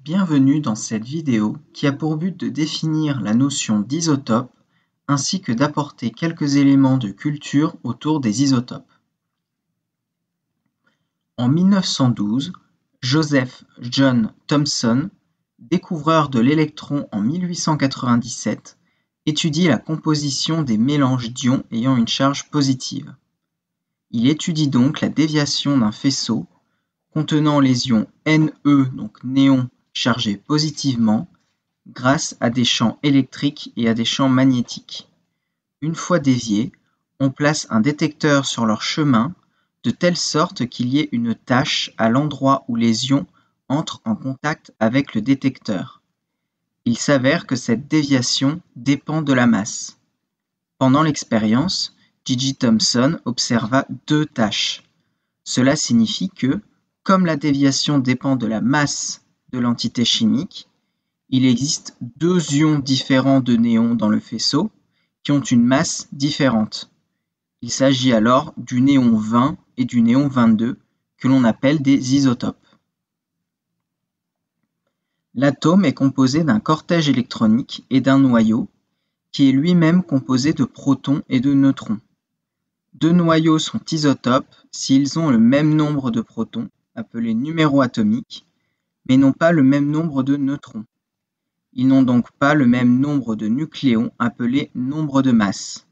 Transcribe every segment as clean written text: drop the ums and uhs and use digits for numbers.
Bienvenue dans cette vidéo qui a pour but de définir la notion d'isotope ainsi que d'apporter quelques éléments de culture autour des isotopes. En 1912, Joseph John Thomson, découvreur de l'électron en 1897, étudie la composition des mélanges d'ions ayant une charge positive. Il étudie donc la déviation d'un faisceau contenant les ions Ne, donc néon, chargés positivement, grâce à des champs électriques et à des champs magnétiques. Une fois déviés, on place un détecteur sur leur chemin de telle sorte qu'il y ait une tache à l'endroit où les ions entrent en contact avec le détecteur. Il s'avère que cette déviation dépend de la masse. Pendant l'expérience, J.J. Thomson observa deux taches. Cela signifie que, comme la déviation dépend de la masse de l'entité chimique, il existe deux ions différents de néon dans le faisceau qui ont une masse différente. Il s'agit alors du néon 20 et du néon 22 que l'on appelle des isotopes. L'atome est composé d'un cortège électronique et d'un noyau qui est lui-même composé de protons et de neutrons. Deux noyaux sont isotopes s'ils ont le même nombre de protons, appelés numéros atomiques, mais n'ont pas le même nombre de neutrons. Ils n'ont donc pas le même nombre de nucléons, appelés nombre de masse.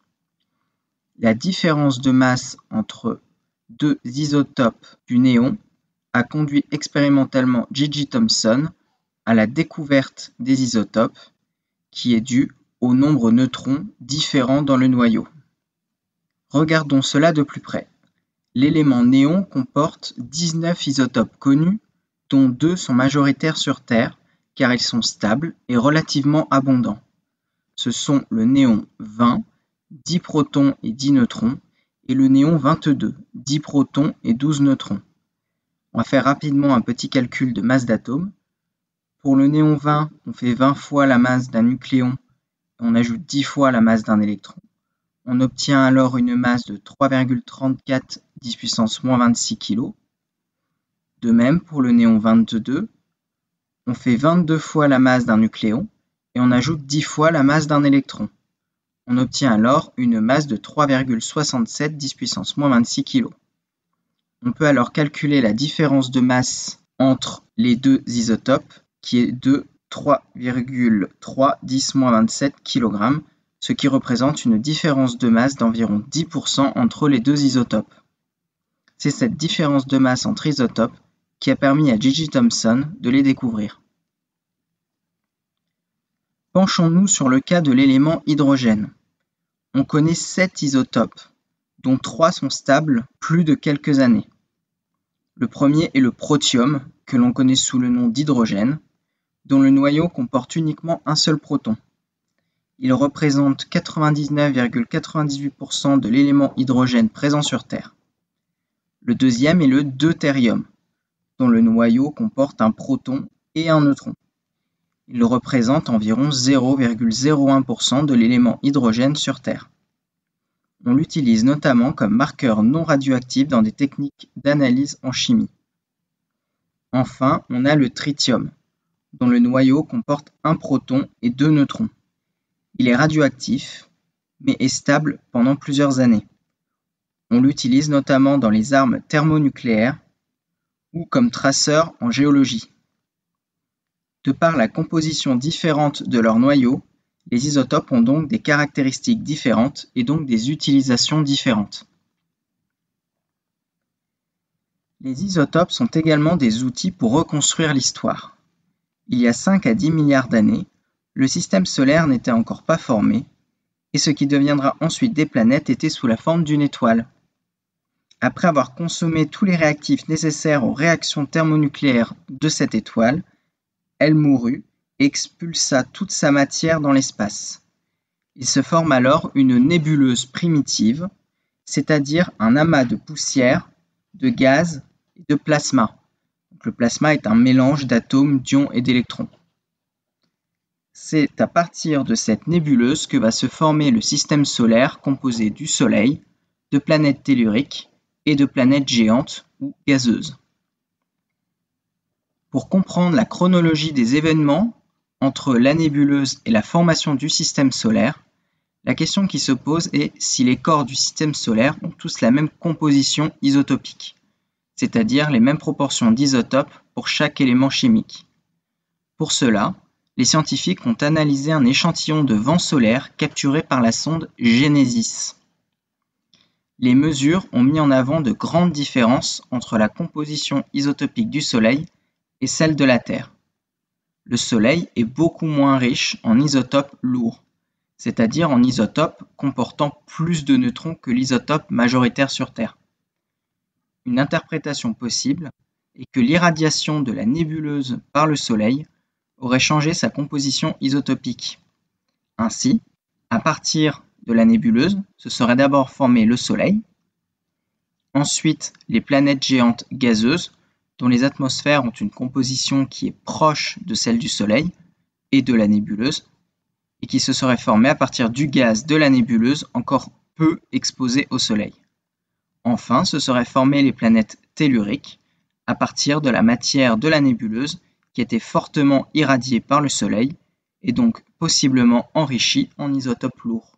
La différence de masse entre deux isotopes du néon a conduit expérimentalement J.J. Thomson à la découverte des isotopes, qui est due au nombre de neutrons différents dans le noyau. Regardons cela de plus près. L'élément néon comporte 19 isotopes connus, dont 2 sont majoritaires sur Terre, car ils sont stables et relativement abondants. Ce sont le néon 20, 10 protons et 10 neutrons, et le néon 22, 10 protons et 12 neutrons. On va faire rapidement un petit calcul de masse d'atomes. Pour le néon 20, on fait 20 fois la masse d'un nucléon, et on ajoute 10 fois la masse d'un électron. On obtient alors une masse de 3,34 10 puissance moins 26 kg. De même, pour le néon 22, on fait 22 fois la masse d'un nucléon et on ajoute 10 fois la masse d'un électron. On obtient alors une masse de 3,67 10 puissance moins 26 kg. On peut alors calculer la différence de masse entre les deux isotopes qui est de 3,3 10 moins 27 kg, ce qui représente une différence de masse d'environ 10% entre les deux isotopes. C'est cette différence de masse entre isotopes qui a permis à J.J. Thomson de les découvrir. Penchons-nous sur le cas de l'élément hydrogène. On connaît 7 isotopes, dont 3 sont stables plus de quelques années. Le premier est le protium, que l'on connaît sous le nom d'hydrogène, dont le noyau comporte uniquement un seul proton. Il représente 99,98% de l'élément hydrogène présent sur Terre. Le deuxième est le deutérium, dont le noyau comporte un proton et un neutron. Il représente environ 0,01% de l'élément hydrogène sur Terre. On l'utilise notamment comme marqueur non radioactif dans des techniques d'analyse en chimie. Enfin, on a le tritium, dont le noyau comporte un proton et 2 neutrons. Il est radioactif, mais est stable pendant plusieurs années. On l'utilise notamment dans les armes thermonucléaires ou comme traceur en géologie. De par la composition différente de leur noyau, les isotopes ont donc des caractéristiques différentes et donc des utilisations différentes. Les isotopes sont également des outils pour reconstruire l'histoire. Il y a 5 à 10 milliards d'années, le système solaire n'était encore pas formé, et ce qui deviendra ensuite des planètes était sous la forme d'une étoile. Après avoir consommé tous les réactifs nécessaires aux réactions thermonucléaires de cette étoile, elle mourut et expulsa toute sa matière dans l'espace. Il se forme alors une nébuleuse primitive, c'est-à-dire un amas de poussière, de gaz et de plasma. Donc, le plasma est un mélange d'atomes, d'ions et d'électrons. C'est à partir de cette nébuleuse que va se former le système solaire composé du Soleil, de planètes telluriques et de planètes géantes ou gazeuses. Pour comprendre la chronologie des événements entre la nébuleuse et la formation du système solaire, la question qui se pose est si les corps du système solaire ont tous la même composition isotopique, c'est-à-dire les mêmes proportions d'isotopes pour chaque élément chimique. Pour cela, les scientifiques ont analysé un échantillon de vent solaire capturé par la sonde Genesis. Les mesures ont mis en avant de grandes différences entre la composition isotopique du Soleil et celle de la Terre. Le Soleil est beaucoup moins riche en isotopes lourds, c'est-à-dire en isotopes comportant plus de neutrons que l'isotope majoritaire sur Terre. Une interprétation possible est que l'irradiation de la nébuleuse par le Soleil aurait changé sa composition isotopique. Ainsi, à partir de la nébuleuse, se serait d'abord formé le Soleil, ensuite les planètes géantes gazeuses, dont les atmosphères ont une composition qui est proche de celle du Soleil et de la nébuleuse, et qui se seraient formées à partir du gaz de la nébuleuse encore peu exposé au Soleil. Enfin, se seraient formées les planètes telluriques, à partir de la matière de la nébuleuse qui était fortement irradiée par le Soleil et donc possiblement enrichie en isotopes lourds.